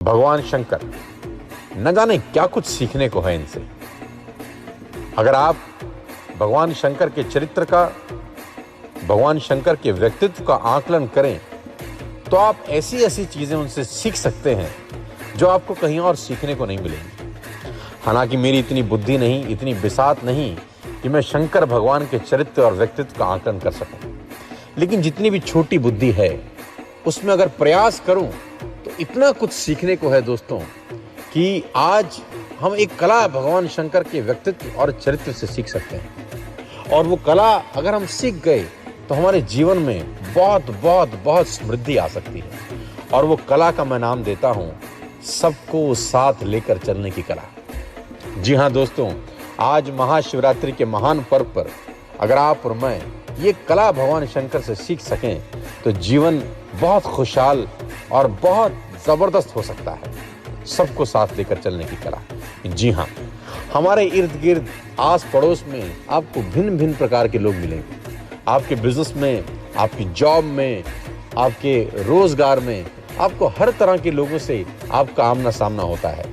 भगवान शंकर, न जाने क्या कुछ सीखने को है इनसे। अगर आप भगवान शंकर के चरित्र का, भगवान शंकर के व्यक्तित्व का आकलन करें तो आप ऐसी ऐसी चीजें उनसे सीख सकते हैं जो आपको कहीं और सीखने को नहीं मिलेंगी। हालांकि मेरी इतनी बुद्धि नहीं, इतनी बिसात नहीं कि मैं शंकर भगवान के चरित्र और व्यक्तित्व का आकलन कर सकूं, लेकिन जितनी भी छोटी बुद्धि है उसमें अगर प्रयास करूं तो इतना कुछ सीखने को है दोस्तों कि आज हम एक कला भगवान शंकर के व्यक्तित्व और चरित्र से सीख सकते हैं। और वो कला अगर हम सीख गए तो हमारे जीवन में बहुत बहुत बहुत समृद्धि आ सकती है। और वो कला का मैं नाम देता हूं सबको साथ लेकर चलने की कला। जी हाँ दोस्तों, आज महाशिवरात्रि के महान पर्व पर अगर आप और मैं ये कला भगवान शंकर से सीख सकें तो जीवन बहुत खुशहाल और बहुत जबरदस्त हो सकता है। सबको साथ लेकर चलने की कला। जी हाँ, हमारे इर्द गिर्द आस पड़ोस में आपको भिन्न भिन्न प्रकार के लोग मिलेंगे। आपके बिजनेस में, आपकी जॉब में, आपके रोजगार में आपको हर तरह के लोगों से आपका आमना सामना होता है।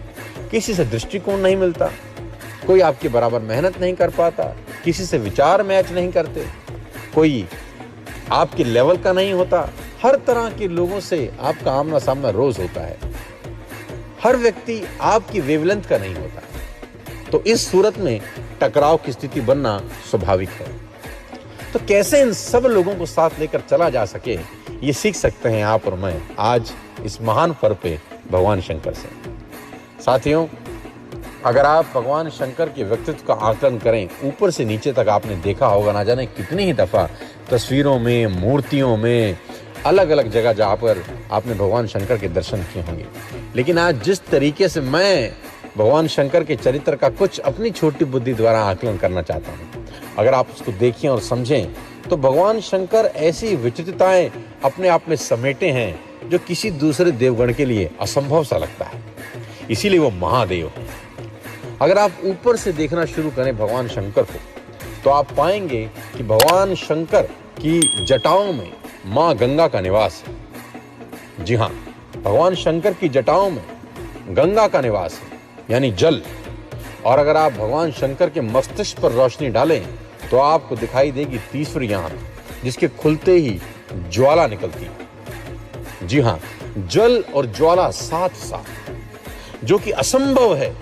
किसी से दृष्टिकोण नहीं मिलता, कोई आपके बराबर मेहनत नहीं कर पाता, किसी से विचार मैच नहीं करते, कोई आपके लेवल का नहीं होता। हर तरह के लोगों से आपका आमना सामना रोज होता है। हर व्यक्ति आपकी वेवलेंथ का नहीं होता। तो इस सूरत में टकराव की स्थिति बनना स्वाभाविक है। तो कैसे इन सब लोगों को साथ लेकर चला जा सके, ये सीख सकते हैं आप और मैं आज इस महान पर्व पे भगवान शंकर से। साथियों, अगर आप भगवान शंकर के व्यक्तित्व का आकलन करें, ऊपर से नीचे तक आपने देखा होगा, ना जाने कितनी ही दफा तस्वीरों में, मूर्तियों में, अलग अलग जगह जहाँ पर आपने भगवान शंकर के दर्शन किए होंगे। लेकिन आज जिस तरीके से मैं भगवान शंकर के चरित्र का कुछ अपनी छोटी बुद्धि द्वारा आकलन करना चाहता हूँ, अगर आप उसको देखें और समझें तो भगवान शंकर ऐसी विचित्रताएं अपने आप में समेटे हैं जो किसी दूसरे देवगण के लिए असंभव सा लगता है। इसीलिए वो महादेव है। अगर आप ऊपर से देखना शुरू करें भगवान शंकर को तो आप पाएंगे कि भगवान शंकर की जटाओं में माँ गंगा का निवास है। जी हाँ, भगवान शंकर की जटाओं में गंगा का निवास है, यानी जल। और अगर आप भगवान शंकर के मस्तिष्क पर रोशनी डालें तो आपको दिखाई देगी तीसरी आंख, जिसके खुलते ही ज्वाला निकलती है। जी हाँ, जल और ज्वाला साथ साथ, जो कि असंभव है।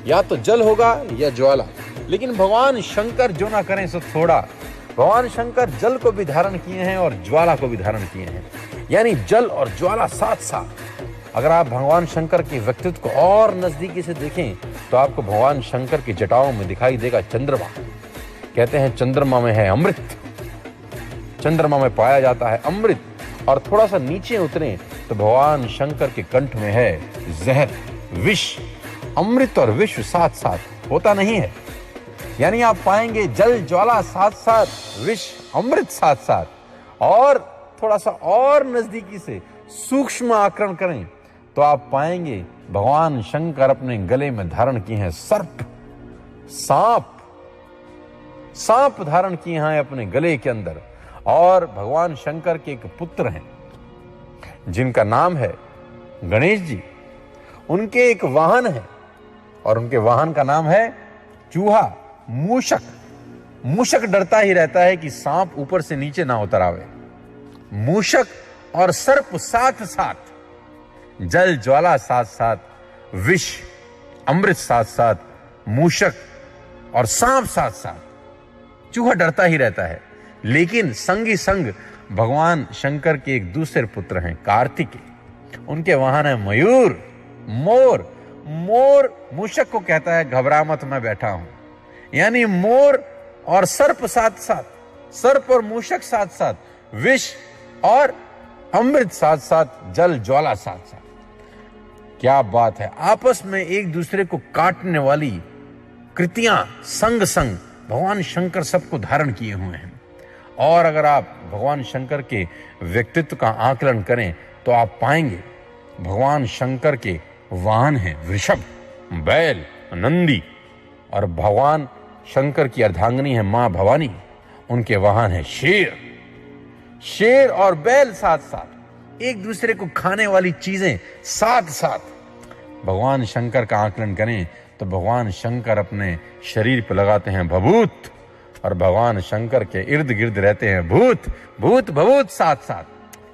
या तो जल होगा या ज्वाला, लेकिन भगवान शंकर जो ना करें सो थोड़ा। भगवान शंकर जल को भी धारण किए हैं और ज्वाला को भी धारण किए हैं, यानी जल और ज्वाला साथ साथ। अगर आप भगवान शंकर के व्यक्तित्व को और नजदीकी से देखें तो आपको भगवान शंकर की जटाओं में दिखाई देगा चंद्रमा। कहते हैं चंद्रमा में है अमृत, चंद्रमा में पाया जाता है अमृत। और थोड़ा सा नीचे उतरें तो भगवान शंकर के कंठ में है जहर, विष। अमृत और विष साथ साथ होता नहीं है, यानी आप पाएंगे जल ज्वाला साथ साथ, विष अमृत साथ साथ। और थोड़ा सा और नजदीकी से सूक्ष्म आकलन करें तो आप पाएंगे भगवान शंकर अपने गले में धारण किए हैं सर्प, सांप। सांप धारण किए हैं अपने गले के अंदर। और भगवान शंकर के एक पुत्र हैं जिनका नाम है गणेश जी। उनके एक वाहन है और उनके वाहन का नाम है चूहा, मूषक। मूषक डरता ही रहता है कि सांप ऊपर से नीचे ना उतर आवे। मूषक और सर्प साथ साथ, जल ज्वाला साथ साथ, विष अमृत साथ साथ, मूषक और सांप साथ साथ। चूहा डरता ही रहता है। लेकिन संगी संग भगवान शंकर के एक दूसरे पुत्र हैं कार्तिकेय। उनके वाहन है मयूर, मोर। मोर मूषक को कहता है घबरा मत, मैं बैठा हूं। यानी मोर और सर्प साथ साथ, सर्प और मूषक साथ साथ, विष और अमृत साथ साथ, जल ज्वाला साथ साथ। क्या बात है! आपस में एक दूसरे को काटने वाली कृतियां संग संग भगवान शंकर सबको धारण किए हुए हैं। और अगर आप भगवान शंकर के व्यक्तित्व का आकलन करें तो आप पाएंगे भगवान शंकर के वाहन है वृषभ, बैल, नंदी। और भगवान शंकर की अर्धांगिनी है मां भवानी। उनके वाहन है शेर। शेर और बैल साथ साथ, एक दूसरे को खाने वाली चीजें साथ साथ। भगवान शंकर का आकलन करें तो भगवान शंकर अपने शरीर पर लगाते हैं भभूत और भगवान शंकर के इर्द गिर्द रहते हैं भूत भूत भभूत साथ साथ।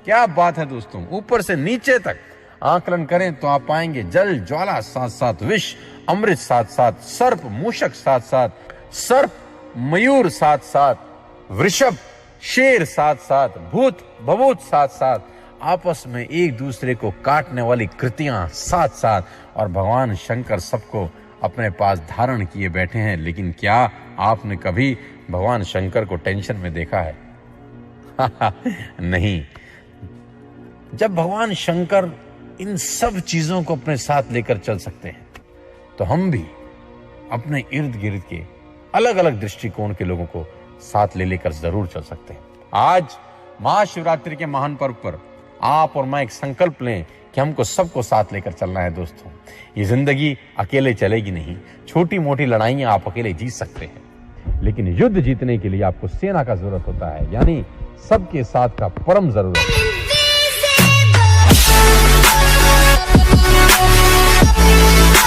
क्या बात है दोस्तों, ऊपर से नीचे तक आकलन करें तो आप पाएंगे जल ज्वाला साथ साथ विष अमृत साथ साथ सर्प मूषक साथ साथ सर्प मयूर साथ साथ वृषभ शेर साथ साथ भूत भभूत साथ साथ आपस में एक दूसरे को काटने वाली कृतियां साथ साथ और भगवान शंकर सबको अपने पास धारण किए बैठे हैं। लेकिन क्या आपने कभी भगवान शंकर को टेंशन में देखा है? नहीं। जब भगवान शंकर इन सब चीजों को अपने साथ लेकर चल सकते हैं तो हम भी अपने इर्द गिर्द के अलग अलग दृष्टिकोण के लोगों को साथ ले लेकर जरूर चल सकते हैं। आज महाशिवरात्रि के महान पर्व पर आप और मैं एक संकल्प लें कि हमको सबको साथ लेकर चलना है। दोस्तों, ये जिंदगी अकेले चलेगी नहीं। छोटी मोटी लड़ाइयां आप अकेले जीत सकते हैं, लेकिन युद्ध जीतने के लिए आपको सेना का जरूरत होता है, यानी सबके साथ का परम जरूरत है।